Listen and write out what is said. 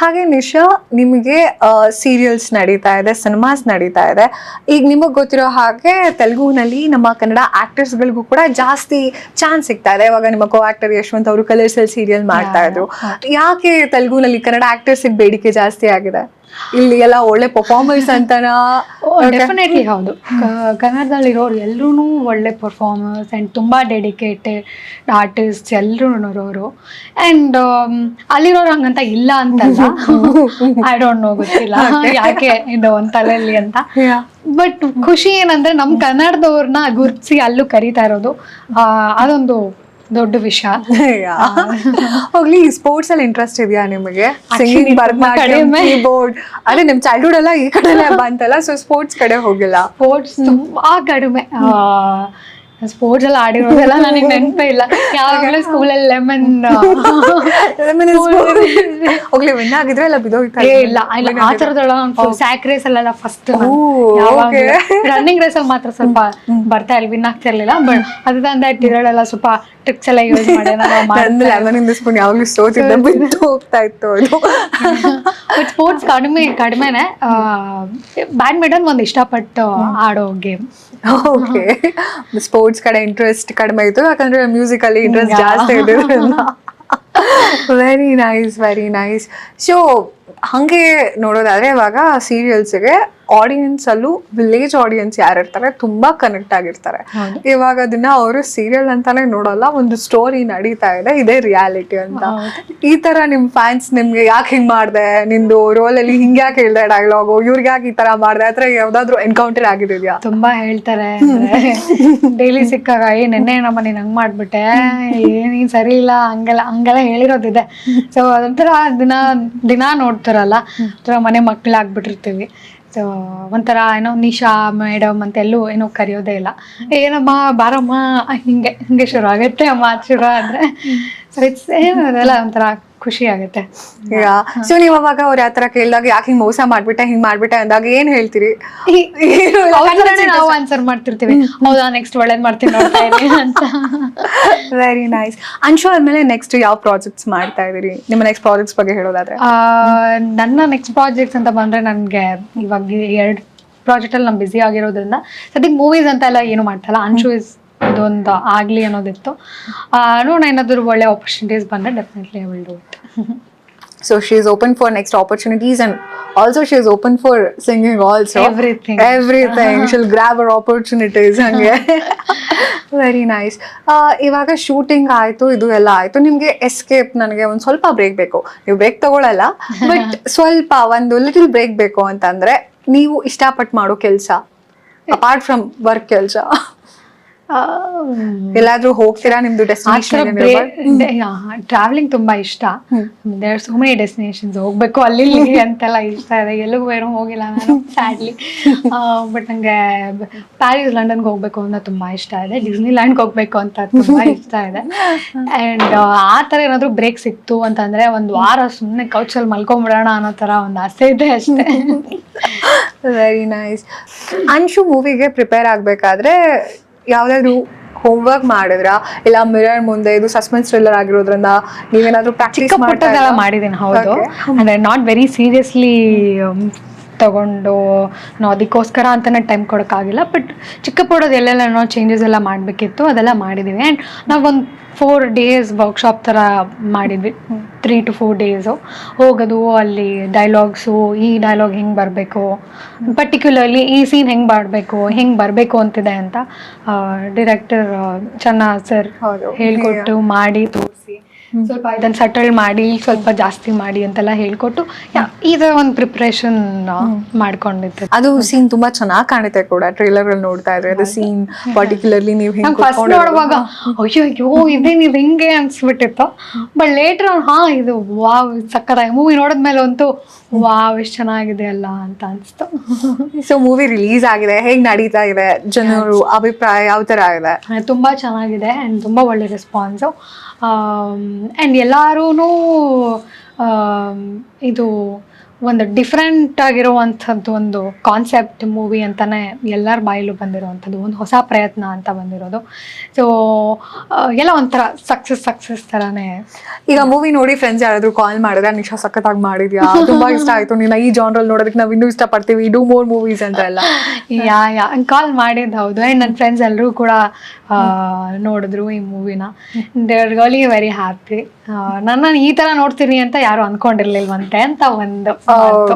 ಹಾಗೆ ನಿಶಾ, ನಿಮಗೆ ಸೀರಿಯಲ್ಸ್ ನಡೀತಾ ಇದೆ, ಸಿನಿಮಾಸ್ ನಡೀತಾ ಇದೆ. ಈಗ ನಿಮಗೆ ಗೊತ್ತಿರೋ ಹಾಗೆ ತೆಲುಗುನಲ್ಲಿ ನಮ್ಮ ಕನ್ನಡ ಆಕ್ಟರ್ಸ್ಗಳಿಗೂ ಕೂಡ ಜಾಸ್ತಿ ಚಾನ್ಸ್ ಸಿಗ್ತಾ ಇದೆ. ಇವಾಗ ನಿಮ್ಮ ಕೋ ಆಕ್ಟರ್ ಯಶವಂತ್ ಅವರು ಕಲರ್ಸ್ ಅಲ್ಲಿ ಸೀರಿಯಲ್ ಮಾಡ್ತಾ ಇದ್ರು. ಯಾಕೆ ತೆಲುಗುನಲ್ಲಿ ಕನ್ನಡ ಆಕ್ಟರ್ಸ್ ಬೇಡಿಕೆ ಜಾಸ್ತಿ ಆಗಿದೆ? ಇಲ್ಲಿ ಎಲ್ಲ ಒಳ್ಳೆ ಪರ್ಫಾರ್ಮರ್ಸ್ ಅಂತಾನ? ಡೆಫಿನೆಟ್ಲಿ ಹೌದು. ಕನ್ನಡದಲ್ಲಿರೋರು ಎಲ್ಲರೂ ಒಳ್ಳೆ ಪರ್ಫಾರ್ಮರ್ಸ್ ಆ್ಯಂಡ್ ತುಂಬ ಡೆಡಿಕೇಟೆಡ್ ಆರ್ಟಿಸ್ಟ್ ಎಲ್ಲರೂ ಅವರು. ಆ್ಯಂಡ್ ಅಲ್ಲಿರೋರು ಹಂಗಂತ ಇಲ್ಲ ಅಂತಲ್ಲ, ಐ ಡೋಂಟ್ ನೋ, ಗೊತ್ತಿಲ್ಲ ಯಾಕೆ ಇದು ಒಂದು ತಲೆಯಲ್ಲಿ ಅಂತ. ಬಟ್ ಖುಷಿ ಏನಂದ್ರೆ ನಮ್ಮ ಕನ್ನಡದವ್ರನ್ನ ಗುರುತಿಸಿ ಅಲ್ಲೂ ಕರೀತಾ ಇರೋದು, ಅದೊಂದು ದೊಡ್ಡ ವಿಷಯ. ಹೋಗ್ಲಿ, ಸ್ಪೋರ್ಟ್ಸ್ ಅಲ್ಲಿ ಇಂಟ್ರೆಸ್ಟ್ ಇದೆಯಾ ನಿಮಗೆ? ಸಿಂಗಿಂಗ್, ಭರತನಾಟ್ಯಂ, ಕೀಬೋರ್ಡ್, ಅದೇ ನಿಮ್ ಚೈಲ್ಡ್ಹುಡ್ ಎಲ್ಲ ಈ ಕಡೆ ಬಂತಲ್ಲ, ಸೊ ಸ್ಪೋರ್ಟ್ಸ್ ಕಡೆ ಹೋಗಿಲ್ಲ? ಸ್ಪೋರ್ಟ್ಸ್ ತುಂಬಾ ಕಡಿಮೆ. ಸ್ಪೋರ್ಟ್ಸ್ ಎಲ್ಲ ಆಡಿರೋದೆಲ್ಲ ನನಗೆ ನೆನಪೇ ಇಲ್ಲ. ಯಾವಾಗಲೂ ಸ್ಕೂಲಲ್ಲಿ ಹೋಗ್ಲಿ, ವಿನ್ ಆಗಿದ್ರೆ ಎಲ್ಲ ಬಿದೋಯ್ತಾ? ಇಲ್ಲ ಇಲ್ಲ, ಆ ಥರದೊಳ ಸ್ಯಾಕ್ ರೇಸ್ ಅಲ್ಲೆಲ್ಲ ಫಸ್ಟ್, ರನ್ನಿಂಗ್ ರೇಸ್ ಅಲ್ಲಿ ಮಾತ್ರ ಸ್ವಲ್ಪ ಬರ್ತಾ ಇರ್ಲಿ, ವಿನ್ ಆಗ್ತಾ ಇರ್ಲಿಲ್ಲ. ಬಟ್ ಅದಂದ್ರೆ ಇದರಲ್ಲೆಲ್ಲ ಸ್ವಲ್ಪ ಟ್ರಿಕ್ಸ್ ಎಲ್ಲ ಯೂಸ್ ಮಾಡಿ ಲೆಮನ್ ಸ್ಪೂನ್ ಯಾವಾಗಲೂ ಸೋತಿದ್ದೆ, ಬಿದ್ದು ಹೋಗ್ತಾ ಇತ್ತು ಅದು. But sports ಕಡಿಮೆನೆ. ಬ್ಯಾಡ್ಮಿಂಟನ್ ಒಂದು ಇಷ್ಟಪಟ್ಟು ಆಡೋ ಗೇಮ್. ಓಕೆ, ಸ್ಪೋರ್ಟ್ಸ್ ಕಡೆ ಇಂಟ್ರೆಸ್ಟ್ ಕಡಿಮೆ ಇತ್ತು, ಯಾಕಂದ್ರೆ ಮ್ಯೂಸಿಕ್ ಅಲ್ಲಿ ಇಂಟ್ರೆಸ್ಟ್ ಜಾಸ್ತಿ ಇದೆ. Very nice, very nice. So ಹಂಗೆ ನೋಡೋದಾದ್ರೆ ಇವಾಗ ಸೀರಿಯಲ್ಸ್ಗೆ ಆಡಿಯನ್ಸ್ ಅಲ್ಲೂ ವಿಲೇಜ್ ಆಡಿಯನ್ಸ್ ಯಾರು ಇರ್ತಾರೆ ತುಂಬಾ ಕನೆಕ್ಟ್ ಆಗಿರ್ತಾರೆ. ಇವಾಗ ಅದನ್ನ ಅವರು ಸೀರಿಯಲ್ ಅಂತಾನೆ ನೋಡಲ್ಲ, ಒಂದು ಸ್ಟೋರಿ ನಡೀತಾ ಇದೆ, ಇದೇ ರಿಯಾಲಿಟಿ ಅಂತ. ಈ ತರ ನಿಮ್ ಫ್ಯಾನ್ಸ್ ನಿಮ್ಗೆ ಯಾಕೆ ಹಿಂಗ್ ಮಾಡ್ದೆ, ನಿಂದು ರೋಲ್ ಅಲ್ಲಿ ಹಿಂಗ್ ಯಾಕೆ ಹೇಳ್ದೆ ಡೈಲಾಗು, ಇವ್ರಿಗೆ ಯಾಕೆ ಈ ತರ ಮಾಡ್ದೆ, ಆತರ ಯಾವ್ದಾದ್ರು ಎನ್ಕೌಂಟರ್ ಆಗಿದೆಯಾ? ತುಂಬಾ ಹೇಳ್ತಾರೆ ಡೈಲಿ ಸಿಕ್ಕಾಗ, ನೆನ್ನೆ ನಮ್ಮ ನೀನ್ ಹಂಗ್ ಮಾಡ್ಬಿಟ್ಟೆ, ನೀನ್ ಸರಿ ಇಲ್ಲ, ಹಂಗೆಲ್ಲ ಹೇಳಿರೋದಿದೆ. ಸೊ ಅದೊಂಥರ ದಿನ ನೋಡ್ತಾರಲ್ಲ, ಮನೆ ಮಕ್ಳಾಗ್ಬಿಟ್ಟಿರ್ತೀವಿ. ಸೊ ಒಂಥರ ಏನೋ ನಿಶಾ ಮೇಡಮ್ ಅಂತ ಎಲ್ಲೂ ಏನೋ ಕರೆಯೋದೇ ಇಲ್ಲ. ಏನಮ್ಮ ಬಾರಮ್ಮ, ಹಿಂಗೆ ಶುರು ಆಗುತ್ತೆ ಮಾತು ಶುರು ಆದ್ರೆ. ಸೊ ಇಟ್ಸ್ ಅದೆಲ್ಲ ಒಂಥರ ಖುಷಿ ಆಗುತ್ತೆ. ಸೊ ನೀವು ಅವಾಗ ಅವ್ರು ಯಾವ ತರ ಕೇಳಿದಾಗ ಯಾಕೆ ಹಿಂಗ್ ಮೋಸ ಮಾಡ್ಬಿಟ್ಟೆ, ಹಿಂಗ್ ಮಾಡ್ಬಿಟ್ಟೆ ಅಂದಾಗ ಏನ್ ಹೇಳ್ತೀರಿ? ನಾವು ಆನ್ಸರ್ ಮಾಡ್ತಿರ್ತೀವಿ, ಹೌದಾ ನೆಕ್ಸ್ಟ್ ಒಳ್ಳೇದ್ ಮಾಡ್ತೀನಿ ನೋಡ್ತಾ ಇರಿ ಅಂತ. Very nice. ಅನ್ಶು ಆದ್ಮೇಲೆ ನೆಕ್ಸ್ಟ್ ಯಾವ ಪ್ರಾಜೆಕ್ಟ್ಸ್ ಮಾಡ್ತಾ ಇದೀರಿ? ನಿಮ್ಮ ನೆಕ್ಸ್ಟ್ ಪ್ರಾಜೆಕ್ಟ್ಸ್ ಬಗ್ಗೆ ಹೇಳೋದಾದ್ರೆ? ನನ್ನ ನೆಕ್ಸ್ಟ್ ಪ್ರಾಜೆಕ್ಟ್ಸ್ ಅಂತ ಬಂದ್ರೆ, ನನ್ಗೆ ಇವಾಗ 2 ಪ್ರಾಜೆಕ್ಟ್ ಅಲ್ಲಿ ನಾನು ಬ್ಯುಸಿ ಆಗಿರೋದ್ರಿಂದ ಸದ್ಯಕ್ಕೆ ಮೂವೀಸ್ ಅಂತ ಎಲ್ಲ ಏನು ಮಾಡ್ತಲ್ಲ. ಅನ್ಶು ಇಸ್ ಇದೊಂದು ಆಗ್ಲಿ ಅನ್ನೋದಿತ್ತು. ನೋಡೋಣ, ಏನಾದ್ರು ಒಳ್ಳೆ ಆಪರ್ಚುನಿಟೀಸ್ ಬಂದ್ರೆ definitely I will do it. So she is open for next opportunities, and also she is open for singing also. Everything. She'll grab her opportunities. ಹಂಗೆ ವೆರಿ ನೈಸ್. ಇವಾಗ ಶೂಟಿಂಗ್ ಆಯ್ತು, ಇದು ಎಲ್ಲ ಆಯ್ತು, ನಿಮ್ಗೆ ಎಸ್ಕೇಪ್, ನನಗೆ ಒಂದ್ ಸ್ವಲ್ಪ ಬ್ರೇಕ್ ಬೇಕು, ನೀವು ಬ್ರೇಕ್ ತಗೊಳಲ್ಲ, ಬಟ್ ಸ್ವಲ್ಪ ಒಂದು ಲಿಟಲ್ ಬ್ರೇಕ್ ಬೇಕು ಅಂತಂದ್ರೆ ನೀವು ಇಷ್ಟಪಟ್ಟು ಮಾಡೋ ಕೆಲ್ಸ ಅಪಾರ್ಟ್ ಫ್ರಮ್ ವರ್ಕ್ ಕೆಲ್ಸ ಎಲ್ಲಾದ್ರೂ ಹೋಗ್ತೀರಾ? ನಿಮ್ದು ಡೆಸ್ಟಿನೇಷನ್? ಟ್ರಾವೆಲಿಂಗ್ ತುಂಬಾ ಇಷ್ಟ. ದೇರ್ ಸೋ ಮೆನಿ ಡೆಸ್ಟಿನೇಷನ್ಸ್, ಹೋಗ್ಬೇಕು ಅಲ್ಲಿ ಅಂತೆಲ್ಲ ಇಷ್ಟ ಇದೆ. ಎಲ್ಲಿಗೂ ಏನೂ ಹೋಗಿಲ್ಲ ನಾನು ಸ್ಯಾಡ್ಲಿ. ಬಟ್ ನಂಗೆ ಪ್ಯಾರಿಸ್, ಲಂಡನ್ಗೆ ಹೋಗ್ಬೇಕು ಅಂತ ತುಂಬಾ ಇಷ್ಟ ಇದೆ. ಡಿಸ್ನಿ ಲ್ಯಾಂಡ್ಗೆ ಹೋಗ್ಬೇಕು ಅಂತ ತುಂಬಾ ಇಷ್ಟ ಇದೆ. ಅಂಡ್ ಆ ತರ ಏನಾದ್ರು ಬ್ರೇಕ್ ಸಿಕ್ತು ಅಂತಂದ್ರೆ ಒಂದ್ ವಾರ ಸುಮ್ಮನೆ ಕೌಚಲ್ಲಿ ಮಲ್ಕೊಂಡ್ಬಿಡೋಣ ಅನ್ನೋ ತರ ಒಂದು ಆಸೆ ಇದೆ ಅಷ್ಟೇ. Very nice. ಅನ್ಶು ಮೂವಿಗೆ ಪ್ರಿಪೇರ್ ಆಗ್ಬೇಕಾದ್ರೆ ಯಾವ್ದಾದ್ರು ಹೋಮ್ವರ್ಕ್ ಮಾಡಿದ್ರ, ಇಲ್ಲ ಮಿರರ್ ಮುಂದೆ, ಇದು ಸಸ್ಪೆನ್ಸ್ ಥ್ರಿಲ್ಲರ್ ಆಗಿರೋದ್ರಿಂದ ನೀವೇನಾದ್ರೂ ಪ್ರಾಕ್ಟೀಸ್ ಮಾಡಿದ್ದೀನಿ? ಹೌದು, ಅಂದ್ರೆ ನಾಟ್ ವೆರಿ ಸೀರಿಯಸ್ಲಿ ತಗೊಂಡು ನಾವು ಅದಕ್ಕೋಸ್ಕರ ಅಂತಾನೆ ಟೈಮ್ ಕೊಡೋಕ್ಕಾಗಿಲ್ಲ. ಬಟ್ ಚಿಕ್ಕ ಪುಟ್ಟದ್ದು ಎಲ್ಲೆಲ್ಲ ನಾವು ಚೇಂಜಸ್ ಎಲ್ಲ ಮಾಡಬೇಕಿತ್ತು, ಅದೆಲ್ಲ ಮಾಡಿದ್ದೀವಿ. ಆ್ಯಂಡ್ ನಾವೊಂದು 4 days ವರ್ಕ್ಶಾಪ್ ಥರ ಮಾಡಿದ್ವಿ, 3 to 4 days ಹೋಗೋದು, ಅಲ್ಲಿ ಡೈಲಾಗ್ಸು, ಈ ಡೈಲಾಗ್ ಹೆಂಗೆ ಬರಬೇಕು, ಪರ್ಟಿಕ್ಯುಲರ್ಲಿ ಈ ಸೀನ್ ಹೆಂಗೆ ಬರಬೇಕು ಅಂತಿದೆ ಅಂತ ಡೈರೆಕ್ಟರ್ ಚೆನ್ನಾಗಿ ಸರ್ ಹೇಳ್ಕೊಟ್ಟು ಮಾಡಿ ತೋರಿಸಿ, ಸ್ವಲ್ಪ ಇದನ್ನು ಸಟಲ್ ಮಾಡಿ ಸ್ವಲ್ಪ ಜಾಸ್ತಿ ಮಾಡಿ ಅಂತೆಲ್ಲ ಹೇಳ್ಕೊಟ್ಟು ಇದು ಒಂದು ಪ್ರಿಪ್ರೇಷನ್ ಮಾಡ್ಕೊಂಡಿದ್ದೆ. ಅದು ಸೀನ್ ತುಂಬಾ ಚೆನ್ನಾಗಿ ಕಾಣುತ್ತೆ ಕೂಡ, ಟ್ರೈಲರ್ ಅಲ್ಲಿ ನೋಡ್ತಾ ಇದ್ರೆ ಅದು ಸೀನ್ ಪರ್ಟಿಕ್ಯುಲರ್ಲಿ ನೀವು ಫಸ್ಟ್ ನೋಡುವಾಗ ಅಯ್ಯೋ ಇದೇ ನೀವು ಹಿಂಗೆ ಅನ್ಸ್ಬಿಟ್ಟಿತ್ತು. ಬಟ್ ಲೇಟರ್ ಇದು ವಾವ್ ಸಕ್ಕತ್ತಾಗಿ ಮೂವಿ ನೋಡಿದ್ಮೇಲೆ ಅಂತೂ ವಾವ್ ಎಷ್ಟು ಚೆನ್ನಾಗಿದೆ ಅಲ್ಲ ಅಂತ ಅನ್ಸ್ತು. ಸೊ ಮೂವಿ ರಿಲೀಸ್ ಆಗಿದೆ, ಹೇಗ್ ನಡೀತಾ ಇದೆ, ಜನರು ಅಭಿಪ್ರಾಯ ಯಾವ ತರ ಇದೆ? ತುಂಬಾ ಚೆನ್ನಾಗಿದೆ ಅಂಡ್ ತುಂಬಾ ಒಳ್ಳೆ ರೆಸ್ಪಾನ್ಸು. ಆ್ಯಂಡ್ ಎಲ್ಲರೂ ಇದು ಒಂದು ಡಿಫ್ರೆಂಟ್ ಆಗಿರುವಂಥದ್ದು ಒಂದು ಕಾನ್ಸೆಪ್ಟ್ ಮೂವಿ ಅಂತಾನೆ ಎಲ್ಲರ ಬಾಯಲ್ಲೂ ಬಂದಿರುವಂಥದ್ದು, ಒಂದು ಹೊಸ ಪ್ರಯತ್ನ ಅಂತ ಬಂದಿರೋದು. ಸೊ ಎಲ್ಲ ಒಂಥರ ಸಕ್ಸಸ್ ಥರನೇ. ಈಗ ಮೂವಿ ನೋಡಿ ಫ್ರೆಂಡ್ಸ್ ಯಾರಾದ್ರೂ ಕಾಲ್ ಮಾಡಿದ್ರೆ ನಿಶಾ ಸಖತ್ತಾಗಿ ಮಾಡಿದ್ಯಾ, ತುಂಬಾ ಇಷ್ಟ ಆಯ್ತು ನಿನ್ನ ಈ ಜಾನ್ರಲ್ ನೋಡೋದಕ್ಕೆ ನಾವು ಇನ್ನೂ ಇಷ್ಟಪಡ್ತೀವಿ, ಡೂ ಮೋರ್ ಮೂವೀಸ್ ಅಂತ ಎಲ್ಲ ಯಾ ಕಾಲ್ ಮಾಡಿದ್ದು ಹೌದು. ಆ್ಯಂಡ್ ನನ್ನ ಫ್ರೆಂಡ್ಸ್ ಎಲ್ಲರೂ ಕೂಡ ನೋಡಿದ್ರು ಈ ಮೂವಿನ. They are really very happy. ನನ್ನ ಈ ಥರ ನೋಡ್ತೀನಿ ಅಂತ ಯಾರು ಅಂದ್ಕೊಂಡಿರ್ಲಿಲ್ವಂತೆ ಅಂತ ಒಂದು ಮಾತು.